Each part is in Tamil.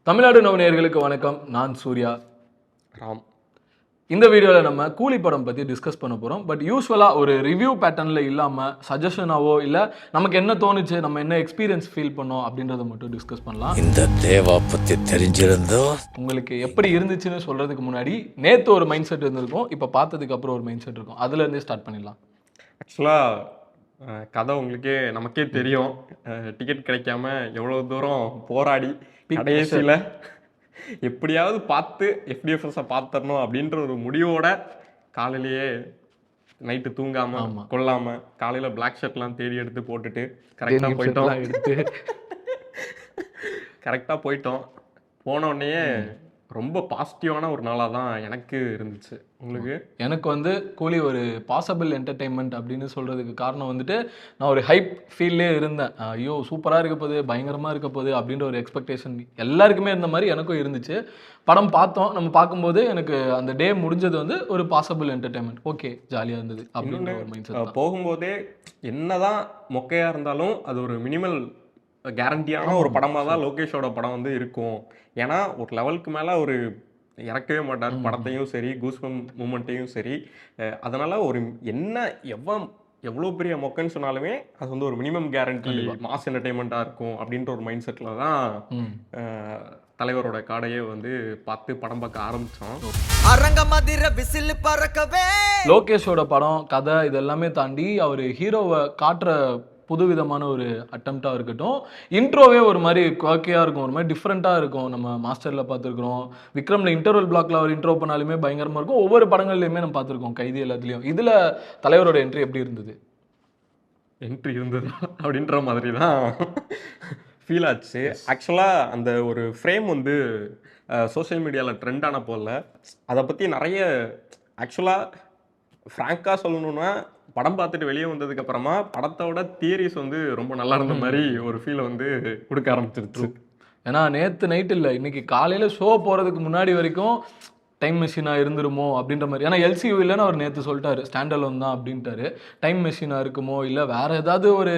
தமிழ்நாடு நவநேயர்களுக்கு வணக்கம். நான் சூர்யா ராம். இந்த வீடியோவில் நம்ம கூலி படம் பற்றி டிஸ்கஸ் பண்ண போகிறோம். பட் யூஸ்வலாக ஒரு ரிவ்யூ பேட்டர்னில் இல்லாமல் சஜஷனாவோ இல்லை நமக்கு என்ன தோணுச்சு, நம்ம என்ன எக்ஸ்பீரியன்ஸ் ஃபீல் பண்ணோம் அப்படின்றத மட்டும் டிஸ்கஸ் பண்ணலாம். இந்த தேவா பற்றி தெரிஞ்சிருந்தோ உங்களுக்கு எப்படி இருந்துச்சுன்னு சொல்கிறதுக்கு முன்னாடி நேற்று ஒரு மைண்ட் செட் இருந்திருக்கும், இப்போ பார்த்ததுக்கு அப்புறம் ஒரு மைண்ட் செட் இருக்கும். அதுலேருந்தே ஸ்டார்ட் பண்ணிடலாம். ஆக்சுவலாக கதை நமக்கே தெரியும். டிக்கெட் கிடைக்காம எவ்வளோ தூரம் போராடி கடைசியில் எப்படியாவது பார்த்து எஃப்டிஎஃப்எஸை பார்த்துடணும் அப்படின்ற ஒரு முடிவோட காலையிலேயே நைட்டு தூங்காமல் கொள்ளாமல் காலையில் பிளாக் ஷர்ட்லாம் தேடி எடுத்து போட்டுட்டு கரெக்டாக போயிட்டோம். போன உடனே ரொம்ப பாசிட்டிவான ஒரு நாளாக தான் எனக்கு இருந்துச்சு. உங்களுக்கு? எனக்கு கூலி ஒரு பாசபிள் என்டர்டெயின்மெண்ட் அப்படின்னு சொல்கிறதுக்கு காரணம் நான் ஒரு ஹைப் ஃபீல்லே இருந்தேன். ஐயோ சூப்பராக இருக்க போகுது, பயங்கரமாக இருக்க போகுது அப்படின்ற ஒரு எக்ஸ்பெக்டேஷன் எல்லாருக்குமே இருந்த மாதிரி எனக்கும் இருந்துச்சு. படம் பார்த்தோம். நம்ம பார்க்கும்போது எனக்கு அந்த டே முடிஞ்சது ஒரு பாசபிள் என்டர்டெயின்மெண்ட், ஓகே ஜாலியாக இருந்தது அப்படின்னு ஒரு மைண்ட் செட். போகும்போதே என்னதான் மொக்கையாக இருந்தாலும் அது ஒரு மினிமல் கேரண்டியான ஒரு படமாக தான் லோகேஷோட படம் இருக்கும். ஏன்னா ஒரு லெவலுக்கு மேலே ஒரு இறக்கவே மாட்டார் படத்தையும் சரி, கூஸ்பம் மூமெண்ட்டையும் சரி. அதனால ஒரு என்ன எவ்வளோ பெரிய மொக்கன்னு சொன்னாலுமே அது ஒரு மினிமம் கேரண்டி மாஸ் என்டர்டெயின்மெண்ட்டாக இருக்கும் அப்படின்ற ஒரு மைண்ட் செட்டில் தான் தலைவரோட காடையே பார்த்து படம் பார்க்க ஆரம்பித்தோம். லோகேஷோட படம் கதை இதெல்லாமே தாண்டி அவர் ஹீரோவை காட்டுற புதுவிதமான ஒரு அட்டம்ப்டாக இருக்கட்டும், இன்ட்ரோவே ஒரு மாதிரி குவாக்கியாக இருக்கும், ஒரு மாதிரி டிஃப்ரெண்ட்டாக இருக்கும். நம்ம மாஸ்டரில் பார்த்துருக்குறோம், விக்ரமில் இன்டர்வல் பிளாக்ல அவர் இன்ட்ரோ பண்ணாலுமே பயங்கரமாக இருக்கும். ஒவ்வொரு படங்கள்லையுமே நம்ம பார்த்துருக்கோம், கைதி எல்லாத்துலேயும். இதில் தலைவரோட என்ட்ரி எப்படி இருந்தது? என்ட்ரி இருந்தது அப்படின்ற மாதிரி தான் ஃபீல் ஆச்சு. ஆக்சுவலாக அந்த ஒரு ஃப்ரேம் சோஷியல் மீடியாவில் ட்ரெண்டான போல அதை பற்றி நிறைய ஆக்சுவலாக ஃப்ராங்காக சொல்லணுன்னா படம் பார்த்துட்டு வெளியே வந்ததுக்கு அப்புறமா படத்தோட தியரிஸ் ரொம்ப நல்லா இருந்த மாதிரி ஒரு ஃபீல் கொடுக்க ஆரம்பிச்சிருச்சு. ஏன்னா நேற்று நைட்டு இல்லை, இன்னைக்கு காலையில் ஷோ போகிறதுக்கு முன்னாடி வரைக்கும் டைம் மெஷினாக இருந்துருமோ அப்படின்ற மாதிரி. ஏன்னா எல்சியூ இல்லைன்னு அவர் நேற்று சொல்லிட்டாரு, ஸ்டாண்டலோன் தான் அப்படின்ட்டாரு. டைம் மெஷினாக இருக்குமோ இல்லை வேறு ஏதாவது ஒரு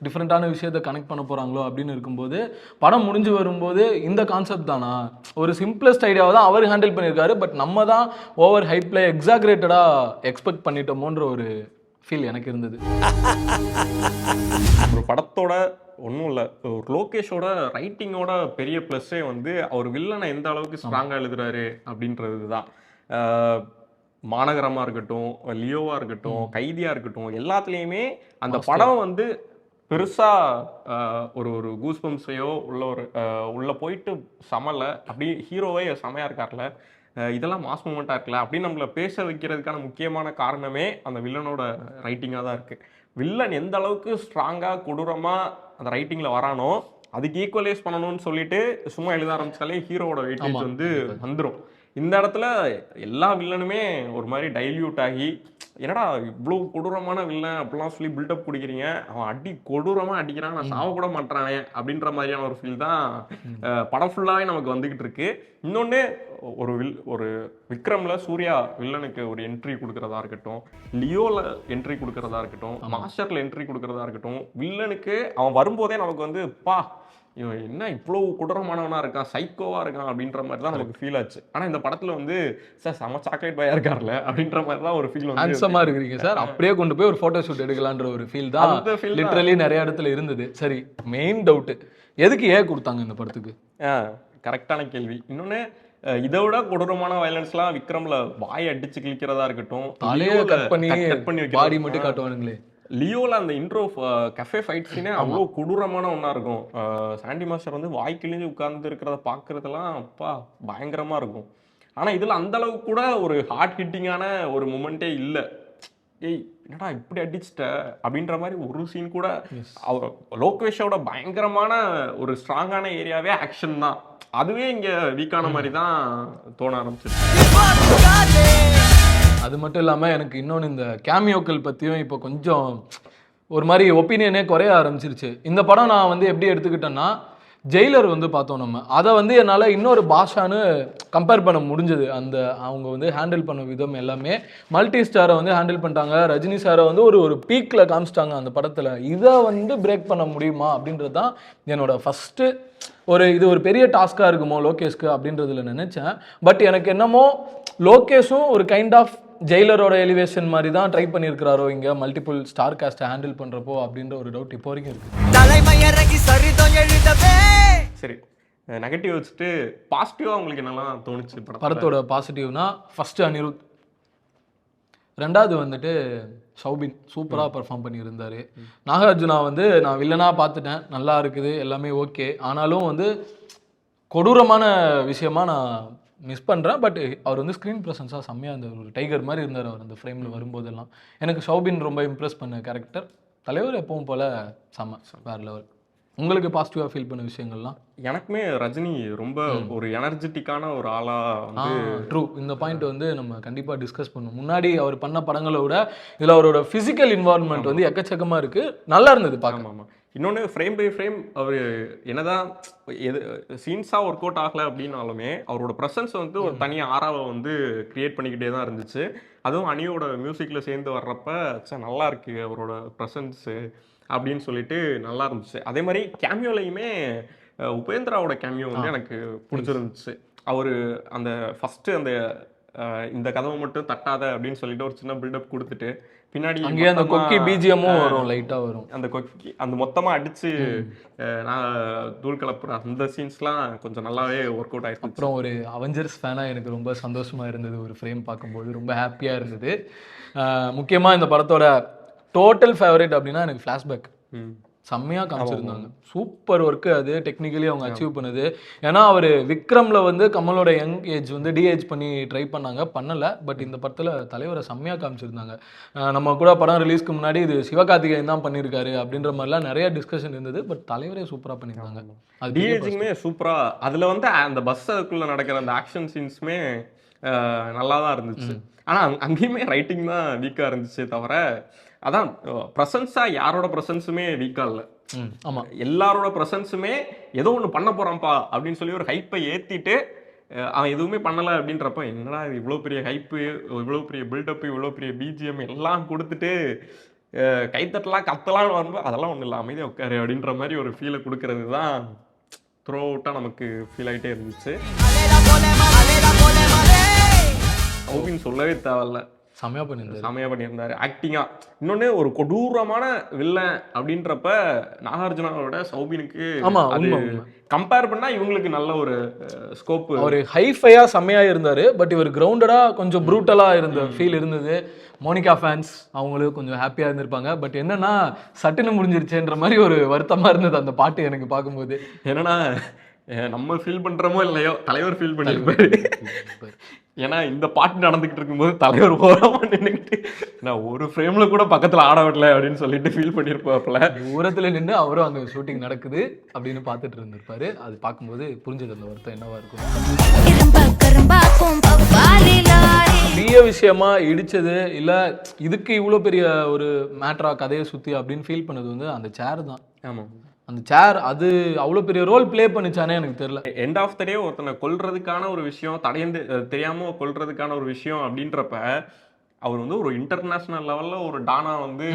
டிஃப்ரெண்ட்டான விஷயத்தை கனெக்ட் பண்ண போகிறாங்களோ அப்படின்னு இருக்கும்போது படம் முடிஞ்சு வரும்போது இந்த கான்செப்ட் தானா, ஒரு சிம்பிளஸ்ட் ஐடியாவை தான் அவர் ஹேண்டில் பண்ணியிருக்காரு. பட் நம்ம தான் ஓவர் ஹைப்பில் எக்ஸாக்ரேட்டடாக எக்ஸ்பெக்ட் பண்ணிட்டோமோன்ற ஒரு ஃபீல் எனக்கு இருந்தது. ஒரு படத்தோட ஒன்றும் இல்லை, ஒரு லோகேஷோட ரைட்டிங்கோட பெரிய ப்ளஸ்ஸே அவர் வில்லனை எந்த அளவுக்கு ஸ்ட்ராங்காக எழுதுறாரு அப்படின்றது தான். மாநகரமாக இருக்கட்டும், லியோவாக இருக்கட்டும், கைதியாக இருக்கட்டும், எல்லாத்துலேயுமே அந்த படம் பெருசாக ஒரு கூஸ்பம்ஸையோ உள்ள போயிட்டு சமலை அப்படி ஹீரோவே செமையாக இருக்கார்ல, இதெல்லாம் மாஸ் மூமெண்ட்டாக இருக்குல்ல அப்படின்னு நம்மளை பேச வைக்கிறதுக்கான முக்கியமான காரணமே அந்த வில்லனோட ரைட்டிங்காக தான் இருக்குது. வில்லன் எந்த அளவுக்கு ஸ்ட்ராங்காக கொடூரமாக அந்த ரைட்டிங்கில் வரானோ அதுக்கு ஈக்குவலைஸ் பண்ணணும்னு சொல்லிட்டு சும்மா எழுத ஆரம்பிச்சாலே ஹீரோவோட வெயிட்டேஜ் வந்துடும். இந்த இடத்துல எல்லா வில்லனுமே ஒரு மாதிரி டைல்யூட் ஆகி, என்னடா இவ்வளோ கொடூரமான வில்லன் அப்படிலாம் சொல்லி பில்டப் குடிக்கிறீங்க, அவன் கொடூரமாக அடிக்கிறான், நான் சாவ கூட மாட்டானே அப்படின்ற மாதிரியான ஒரு ஃபீல் தான் படம் ஃபுல்லாகவே நமக்கு வந்துக்கிட்டு இருக்கு. இன்னொன்று ஒரு விக்ரமில் சூர்யா வில்லனுக்கு ஒரு என்ட்ரி கொடுக்குறதா இருக்கட்டும், லியோவில் என்ட்ரி கொடுக்குறதா இருக்கட்டும், மாஸ்டரில் என்ட்ரி கொடுக்குறதா இருக்கட்டும், வில்லனுக்கு அவன் வரும்போதே நமக்கு பா இவன் என்ன இவ்வளோ கொடூரமானவனா இருக்கான், சைக்கோவா இருக்கான் அப்படின்ற மாதிரி தான் நமக்கு ஃபீல் ஆச்சு. ஆனால் இந்த படத்தில் சார் செம சாக்லேட் பாயா இருக்கார்ல அப்படின்ற மாதிரி தான் ஒரு ஃபீல் ஹேண்ட்ஸமா இருக்கிறீங்க சார், அப்படியே கொண்டு போய் ஒரு ஃபோட்டோ ஷூட் எடுக்கலான்ற ஒரு ஃபீல் தான் லிட்டரலி நிறைய இடத்துல இருந்தது. சரி, மெயின் டவுட்டு எதுக்கு ஏன் கொடுத்தாங்க இந்த படத்துக்கு? கரெக்டான கேள்வி. இன்னொன்று இதை விட கொடூரமான வயலன்ஸ்லாம் விக்ரம்ல வாயை அடிச்சு கிழிக்கிறதா இருக்கட்டும், கட் பண்ணி பாடி மட்டும் காட்டுவானுங்களே. லியோவில் அந்த இன்ட்ரோ கஃபே ஃபைட் சீனே அவ்வளோ கொடூரமான ஒன்றா இருக்கும். சாண்டி மாஸ்டர் வாய் கிழிஞ்சு உட்கார்ந்து இருக்கிறத பார்க்குறதுலாம் அப்பா பயங்கரமாக இருக்கும். ஆனால் இதில் அந்தளவுக்கு கூட ஒரு ஹார்ட் ஹிட்டிங்கான ஒரு மூமெண்ட்டே இல்லை. ஏய் என்னடா இப்படி அடிச்சிட்ட அப்படின்ற மாதிரி ஒரு சீன் கூட. அவர் லோகேஷோட பயங்கரமான ஒரு ஸ்ட்ராங்கான ஏரியாவே ஆக்ஷன் தான், அதுவே இங்கே வீக்கான மாதிரி தான் தோண ஆரம்பிச்சிருச்சு. அது மட்டும் இல்லாமல் எனக்கு இன்னொன்று இந்த கேமியோக்கள் பற்றியும் இப்போ கொஞ்சம் ஒரு மாதிரி ஒப்பீனியனே குறைய ஆரம்பிச்சிருச்சு. இந்த படம் நான் எப்படி எடுத்துக்கிட்டேன்னா, ஜெயிலர் வந்து பார்த்தோம் நம்ம. அதை வந்து என்னால் இன்னொரு பாஷான்னு கம்பேர் பண்ண முடிஞ்சது. அந்த அவங்க வந்து ஹேண்டில் பண்ண விதம் எல்லாமே மல்டி ஸ்டாரை வந்து ஹேண்டில் பண்ணிட்டாங்க. ரஜினி சாரை வந்து ஒரு பீக்கில் காமிச்சிட்டாங்க அந்த படத்தில். இதை வந்து பிரேக் பண்ண முடியுமா அப்படின்றது தான் என்னோட ஃபஸ்ட்டு இது ஒரு பெரிய டாஸ்காக இருக்குமோ லோகேஷ்க்கு அப்படின்றதுல நினச்சேன். பட் எனக்கு என்னமோ லோகேஷும் ஒரு கைண்ட் ஆஃப் ஜெயிலரோட எலிவேஷன் மாதிரி தான் ட்ரை பண்ணியிருக்கிறாரோ இங்கே மல்டிபிள் ஸ்டார் காஸ்ட்டை ஹேண்டில் பண்ணுறப்போ அப்படின்ற ஒரு டவுட் இப்போ வரைக்கும் இருக்குது. சரி, நெகட்டிவ் வச்சுட்டு பாசிட்டிவாக உங்களுக்கு என்னெல்லாம் தோணுச்சு படத்தோட பாசிட்டிவ்னா ஃபஸ்ட்டு அனிருத், ரெண்டாவது வந்துட்டு சௌபின் சூப்பராக பெர்ஃபார்ம் பண்ணியிருந்தார். நாகார்ஜுனா வந்து நான் வில்லனாக பார்த்துட்டேன், நல்லா இருக்குது எல்லாமே ஓகே. ஆனாலும் வந்து கொடூரமான விஷயமா நான் மிஸ் பண்ணுறேன். பட் அவர் வந்து ஸ்க்ரீன் ப்ரெசன்ஸாக செம்மையாக இருந்தார். ஒரு டைகர் மாதிரி இருந்தார் அவர் அந்த ஃப்ரேமில் வரும்போதெல்லாம். எனக்கு சௌபின் ரொம்ப இம்ப்ரெஸ் பண்ண கேரக்டர். தலைவர் எப்பவும் போல் செம்ம வேறு லெவல். உங்களுக்கு பாசிட்டிவாக ஃபீல் பண்ண விஷயங்கள்லாம்? எனக்குமே ரஜினி ரொம்ப ஒரு எனர்ஜெட்டிக்கான ஒரு ஆளாக வந்து ட்ரூ. இந்த பாயிண்ட் வந்து நம்ம கண்டிப்பாக டிஸ்கஸ் பண்ணுவோம். முன்னாடி அவர் பண்ண படங்களை விட இதில் அவரோட ஃபிசிக்கல் இன்வால்மெண்ட் வந்து எக்கச்சக்கமாக இருக்குது, நல்லா இருந்தது பார்க்க. ஆமாம். இன்னொன்று ஃப்ரேம் பை ஃப்ரேம் அவர் என்னதான் எது சீன்ஸாக ஒர்க் அவுட் ஆகலை அப்படின்னாலுமே அவரோட ப்ரெசன்ஸ் வந்து ஒரு தனி ஆறாவை வந்து கிரியேட் பண்ணிக்கிட்டே தான் இருந்துச்சு. அதுவும் அனியோட மியூசிக்கில் சேர்ந்து வர்றப்ப நல்லா இருக்கு அவரோட ப்ரெசன்ஸு அப்படின்னு சொல்லிட்டு நல்லா இருந்துச்சு. அதே மாதிரி கேமியோலையுமே உபேந்திராவோட கேமியோ வந்து எனக்கு பிடிச்சிருந்துச்சு. அவர் அந்த ஃபஸ்ட்டு அந்த இந்த கதவை மட்டும் தட்டாத அப்படின்னு சொல்லிட்டு ஒரு சின்ன பில்டப் கொடுத்துட்டு பின்னாடி அங்கேயே அந்த கொக்கி பிஜிஎம்மும் வரும், லைட்டாக வரும். அந்த கொக்கி அந்த மொத்தமாக அடித்து நான் தூள் கலப்புற அந்த சீன்ஸ்லாம் கொஞ்சம் நல்லாவே ஒர்க் அவுட் ஆகிருக்கு. அப்புறம் ஒரு அவெஞ்சர்ஸ் ஃபேனாக எனக்கு ரொம்ப சந்தோஷமாக இருந்தது ஒரு ஃப்ரேம் பார்க்கும்போது, ரொம்ப ஹாப்பியாக இருந்தது. முக்கியமாக இந்த படத்தோட டோட்டல் ஃபேவரேட் அப்படின்னா எனக்கு ஃப்ளாஷ்பேக் செம்மையாக காமிச்சிருந்தாங்க. சூப்பர் ஒர்க்கு அது, டெக்னிக்கலி அவங்க அச்சீவ் பண்ணுது. ஏன்னா அவர் விக்ரமில் வந்து கமலோட யங் ஏஜ் வந்து டிஏஜ் பண்ணி ட்ரை பண்ணலை. பட் இந்த படத்தில் தலைவரை செம்மையாக காமிச்சிருந்தாங்க. நம்ம கூட படம் ரிலீஸ்க்கு முன்னாடி இது சிவகார்த்திகேயன் தான் பண்ணியிருக்காரு அப்படின்ற மாதிரிலாம் நிறைய டிஸ்கஷன் இருந்தது. பட் தலைவரே சூப்பராக பண்ணியிருந்தாங்க. அது டிஏஜிங்குமே சூப்பராக. அதில் வந்து அந்த பஸ்ஸுக்குள்ளே நடக்கிற அந்த ஆக்ஷன் சீன்ஸுமே நல்லா தான் இருந்துச்சு. ஆனால் அங்கேயுமே ரைட்டிங் தான் வீக்காக இருந்துச்சு தவிர அதான் ப்ரெசன்ஸாக யாரோட ப்ரெசன்ஸுமே வீக்காக இல்லை. ஆமாம், எல்லாரோட ப்ரெசன்ஸுமே ஏதோ ஒன்று பண்ண போகிறான்ப்பா அப்படின்னு சொல்லி ஒரு ஹைப்பை ஏற்றிட்டு அவன் எதுவுமே பண்ணலை அப்படின்றப்ப என்னடா இது இவ்வளோ பெரிய ஹைப்பு, இவ்வளோ பெரிய பில்டப்பு, இவ்வளோ பெரிய பிஜிஎம் எல்லாம் கொடுத்துட்டு கைத்தட்டலாம் கத்தலாம்னு வரும்போது அதெல்லாம் ஒன்றும் இல்லை, அமைதியாக உட்காரு அப்படின்ற மாதிரி ஒரு ஃபீலை கொடுக்கறது தான் த்ரூ அவுட்டாக நமக்கு ஃபீல் ஆகிட்டே இருந்துச்சு. சௌபின் சொல்லவே தேவையில்ல, செம்மையாக பண்ணியிருந்தாரு ஆக்டிங்காக. இன்னொன்று ஒரு கொடூரமான வில்லன் அப்படின்றப்ப நாகார்ஜுனாவோட சௌபினுக்கு கம்பேர் பண்ணா இவங்களுக்கு நல்ல ஒரு ஸ்கோப். அவர் ஹைஃபையாக செம்மையாக இருந்தார். பட் இவர் கிரவுண்டடாக கொஞ்சம் ப்ரூட்டலாக இருந்த ஃபீல் இருந்தது. மோனிகா ஃபேன்ஸ் அவங்களுக்கு கொஞ்சம் ஹாப்பியாக இருந்திருப்பாங்க. பட் என்னன்னா சட்டுன்னு முடிஞ்சிருச்சுன்ற மாதிரி ஒரு வருத்தமாக இருந்தது அந்த பாட்டு எனக்கு பார்க்கும்போது. என்னன்னா நம்ம ஃபீல் பண்ணுறோமோ இல்லையோ தலைவர் ஃபீல் பண்ணியிருப்பாரு. ஏன்னா இந்த பாட்டு நடந்துகிட்டு இருக்கும்போது தலைவர் ஓரமாக நின்றுக்கிட்டு நான் ஒரு ஃப்ரேமில் கூட பக்கத்தில் ஆட விடல அப்படின்னு சொல்லிட்டு ஃபீல் பண்ணியிருப்பாப்புல. தூரத்தில் நின்று அவரும் அங்கே ஷூட்டிங் நடக்குது அப்படின்னு பார்த்துட்டு இருந்திருப்பாரு. அது பார்க்கும்போது புரிஞ்சது அந்த வருத்தம் என்னவா இருக்கும். பெரிய விஷயமா இடிச்சது இல்லை இதுக்கு இவ்வளோ பெரிய ஒரு மேட்ரா கதையை சுற்றி அப்படின்னு ஃபீல் பண்ணது வந்து அந்த சேர் தான். ஆமாம், அந்த சேர் அது அவ்வளோ பெரிய ரோல் பிளே பண்ணிச்சானே எனக்கு தெரியல. எண்ட் ஆஃப் த டே ஒருத்தனை கொல்றதுக்கான ஒரு விஷயம் தெரியாமல் கொல்றதுக்கான ஒரு விஷயம் அப்படின்றப்ப அவர் வந்து ஒரு இன்டர்நேஷ்னல் லெவலில் ஒரு டானா வந்து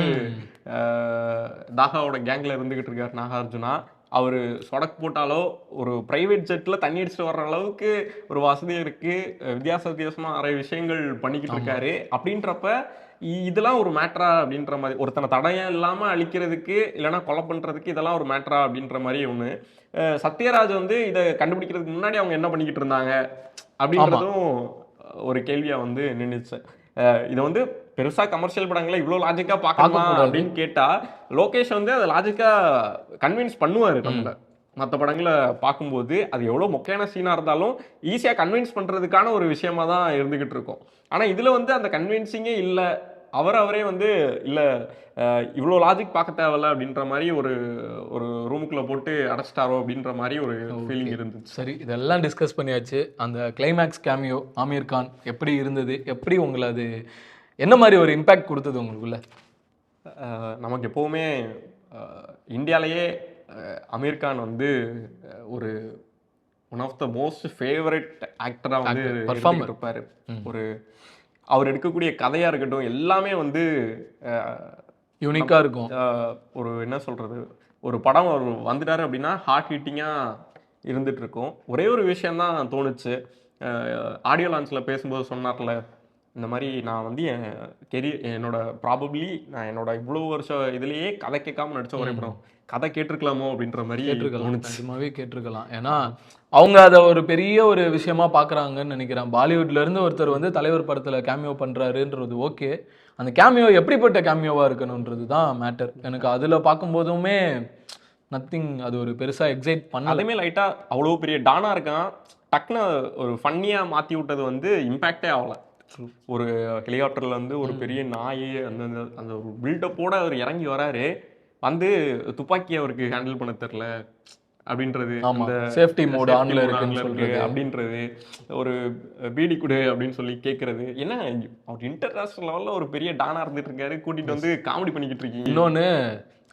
தாகாவோட கேங்கில் இருந்துக்கிட்டு இருக்கார் நாகார்ஜுனா. அவர் சொடக் போட்டாலோ ஒரு ப்ரைவேட் ஜெட்டில் தண்ணி அடிச்சுட்டு வர்ற அளவுக்கு ஒரு வசதி இருக்குது. வித்தியாசமாக நிறைய விஷயங்கள் பண்ணிக்கிட்டு இருக்காரு. அப்படின்றப்ப இதெல்லாம் ஒரு மேட்ரா அப்படின்ற மாதிரி, ஒருத்தனை தடையம் இல்லாமல் அழிக்கிறதுக்கு இல்லைனா கொலை பண்ணுறதுக்கு இதெல்லாம் ஒரு மேட்ரா அப்படின்ற மாதிரி ஒன்று. சத்யராஜ் வந்து இதை கண்டுபிடிக்கிறதுக்கு முன்னாடி அவங்க என்ன பண்ணிக்கிட்டு இருந்தாங்க அப்படின்றதும் ஒரு கேள்வியாக வந்து நின்றுச்சு. இதை வந்து பெருசாக கமர்ஷியல் படங்களை இவ்வளோ லாஜிக்காக பார்க்கணுமா அப்படின்னு கேட்டால் லோகேஷ் வந்து அதை லாஜிக்காக கன்வின்ஸ் பண்ணுவார். நம்மள மற்ற படங்களை பார்க்கும்போது அது எவ்வளோ மொக்கையான சீனாக இருந்தாலும் ஈஸியாக கன்வின்ஸ் பண்ணுறதுக்கான ஒரு விஷயமா தான் இருந்துக்கிட்டு இருக்கும். ஆனால் இதில் வந்து அந்த கன்வின்சிங்கே இல்லை. அவரே வந்து இல்லை இவ்வளோ லாஜிக் பார்க்க தேவையில்ல அப்படின்ற மாதிரி ஒரு ரூமுக்குள்ளே போட்டு அடைச்சிட்டாரோ அப்படின்ற மாதிரி ஒரு ஃபீலிங் இருந்துச்சு. சரி, இதெல்லாம் டிஸ்கஸ் பண்ணியாச்சு. அந்த கிளைமேக்ஸ் கேமியோ ஆமீர் கான் எப்படி இருந்தது, எப்படி உங்களை அது என்ன மாதிரி ஒரு இம்பேக்ட் கொடுத்தது உங்களுக்குள்ள? நமக்கு எப்போவுமே இந்தியாவிலேயே அமீர் கான் வந்து ஒரு one of the most favourite ஆக்டராக வந்து performer. இருப்பார். ஒரு அவர் எடுக்கக்கூடிய கதையாக இருக்கட்டும் எல்லாமே வந்து யூனிக்காக இருக்கும். ஒரு என்ன சொல்கிறது, ஒரு படம் அவர் வந்துட்டார் அப்படின்னா ஹார்ட் ஹீட்டிங்காக இருந்துட்டு இருக்கும். ஒரே ஒரு விஷயந்தான் தோணுச்சு, ஆடியோ லான்ச்சில் பேசும்போது சொன்னார்ல, இந்த மாதிரி நான் வந்து என்னோட ப்ராபப்ளி நான் என்னோட இவ்வளோ வருஷம் இதுலேயே கதை கேட்காம நடிச்ச ஒரே படம், கதை கேட்டிருக்கலாமோ அப்படின்ற மாதிரி கேட்டிருக்கலாம், தோணுச்சு. நிஜமாவே கேட்டிருக்கலாம். ஏன்னா அவங்க அதை ஒரு பெரிய ஒரு விஷயமா பார்க்குறாங்கன்னு நினைக்கிறேன். பாலிவுட்ல இருந்து ஒருத்தர் வந்து தலைவர் படத்தில் கேமியோ பண்ணுறாருன்றது ஓகே, அந்த கேமியோ எப்படிப்பட்ட கேமியோவாக இருக்கணுன்றது தான் மேட்டர். எனக்கு அதில் பார்க்கும்போதுமே நத்திங் அது ஒரு பெருசாக எக்ஸைட் பண்ண. அதுவுமே லைட்டாக அவ்வளோ பெரிய டானாக இருக்கான், டக்குன்னு ஒரு ஃபன்னியாக மாற்றி விட்டது வந்து இம்பேக்டே ஆகலை. ஒரு ஹெலிகாப்டரில் வந்து ஒரு பெரிய நாய் அந்த அந்த ஒரு பில்டப்போட அவர் இறங்கி வராரு, வந்து துப்பாக்கி அவருக்கு ஹேண்டில் பண்ண தெரில அப்படின்றது, அந்த சேஃப்டி மோட் ஆன்ல இருக்குன்னு சொல்றது அப்படின்றது, ஒரு பீடி குடு அப்படின்னு சொல்லி கேட்கறது, என்ன அவர் இன்டர்நேஷனல் லெவலில் ஒரு பெரிய டானா இருந்துட்டு இருக்காரு, கூட்டிட்டு வந்து காமெடி பண்ணிக்கிட்டு இருக்கீங்க. இன்னொன்று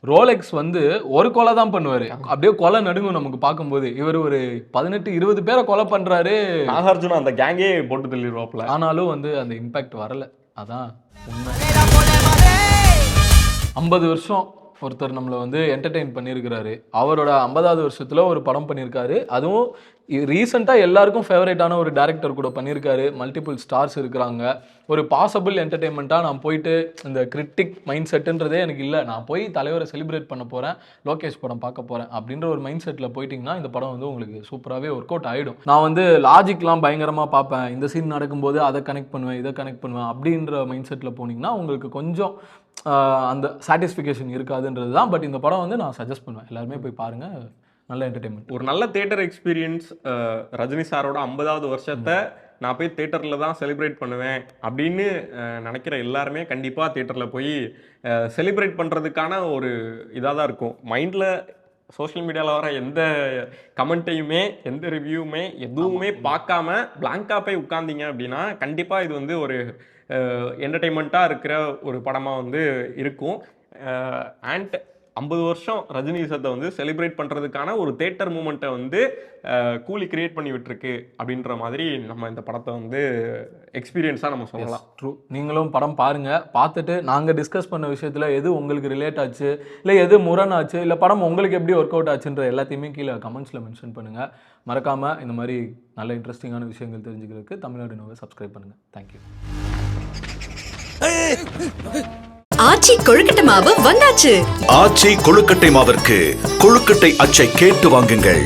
ரோலெக்ஸ் வந்து ஒரு கொலை தான் பண்ணுவாரு, அப்படியே கொலை நடுங்கும் நமக்கு பார்க்கும்போது. இவர் ஒரு 18-20 பேரை கொலை பண்றாரு, நாகார்ஜுனா அந்த கேங்கே போட்டு தள்ளிடுவாப்ல. ஆனாலும் வந்து அந்த இம்பாக்ட் வரல. அதான் உண்மை. 50 வருஷம் ஒருத்தர் நம்மளை வந்து என்டர்டெயின் பண்ணியிருக்கிறாரு. அவரோட 50வது வருஷத்துல ஒரு படம் பண்ணியிருக்காரு. அதுவும் ரீசெண்டாக எல்லாருக்கும் ஃபேவரேட்டான ஒரு டேரக்டர் கூட பண்ணியிருக்காரு. மல்டிபிள் ஸ்டார்ஸ் இருக்கிறாங்க. ஒரு பாசிபிள் என்டர்டெயின்மெண்ட்டாக நான் போயிட்டு இந்த கிரிட்டிக் மைண்ட் செட்டுன்றதே எனக்கு இல்லை, நான் போய் தலைவரை செலிப்ரேட் பண்ண போகிறேன், லோகேஷ் படம் பார்க்க போகிறேன் அப்படின்ற ஒரு மைண்ட் செட்டில் போயிட்டிங்கன்னா இந்த படம் வந்து உங்களுக்கு சூப்பராகவே ஒர்க் அவுட் ஆகிடும். நான் வந்து லாஜிக்லாம் பயங்கரமாக பார்ப்பேன், இந்த சீன் நடக்கும்போது அதை கனெக்ட் பண்ணுவேன், இதை கனெக்ட் பண்ணுவேன் அப்படின்ற மைண்ட் செட்டில் போனீங்கன்னா உங்களுக்கு கொஞ்சம் அந்த சாட்டிஸ்ஃபிகேஷன் இருக்காதுன்றது தான். பட் இந்த படம் வந்து நான் சஜஸ்ட் பண்ணுவேன், எல்லாருமே போய் பாருங்கள், நல்ல என்டர்டெயின்மெண்ட். ஒரு நல்ல தியேட்டர் எக்ஸ்பீரியன்ஸ். ரஜினி சாரோட 50வது வருஷத்தை நான் போய் தியேட்டரில் தான் செலிப்ரேட் பண்ணுவேன் அப்படின்னு நினைக்கிற எல்லாருமே கண்டிப்பாக தியேட்டரில் போய் செலிப்ரேட் பண்ணுறதுக்கான ஒரு இதாக தான் இருக்கும். மைண்டில் சோஷியல் மீடியாவில் வர எந்த கமெண்ட்டையுமே எந்த ரிவ்யூவுமே எதுவுமே பார்க்காம பிளாங்காக போய் உட்கார்ந்தீங்க அப்படின்னா கண்டிப்பாக இது வந்து ஒரு என்டர்டெயின்மெண்ட்டாக இருக்கிற ஒரு படமாக வந்து இருக்கும். அண்ட் 50 வருஷம் ரஜினி சத்தை வந்து செலிப்ரேட் பண்ணுறதுக்கான ஒரு தேட்டர் மூமெண்ட்டை வந்து கூலி கிரியேட் பண்ணி விட்டுருக்கு அப்படின்ற மாதிரி நம்ம இந்த படத்தை வந்து எக்ஸ்பீரியன்ஸாக நம்ம சொல்லலாம். ட்ரூ. நீங்களும் படம் பாருங்கள், பார்த்துட்டு நாங்கள் டிஸ்கஸ் பண்ண விஷயத்தில் எது உங்களுக்கு ரிலேட் ஆச்சு, இல்லை எது முரணாச்சு, இல்லை படம் உங்களுக்கு எப்படி ஒர்க் அவுட் ஆச்சுன்ற எல்லாத்தையுமே கீழே கமெண்ட்ஸில் மென்ஷன் பண்ணுங்கள். மறக்காமல் இந்த மாதிரி நல்ல இன்ட்ரெஸ்டிங்கான விஷயங்கள் தெரிஞ்சுக்கிறதுக்கு தமிழ்நாடு நோவை சப்ஸ்கிரைப் பண்ணுங்கள். தேங்க்யூ. ஆச்சி கொழுக்கட்டை மாவு வந்தாச்சு. ஆச்சி கொழுக்கட்டை மாவிற்கு கொழுக்கட்டை அச்சை கேட்டு வாங்குங்கள்.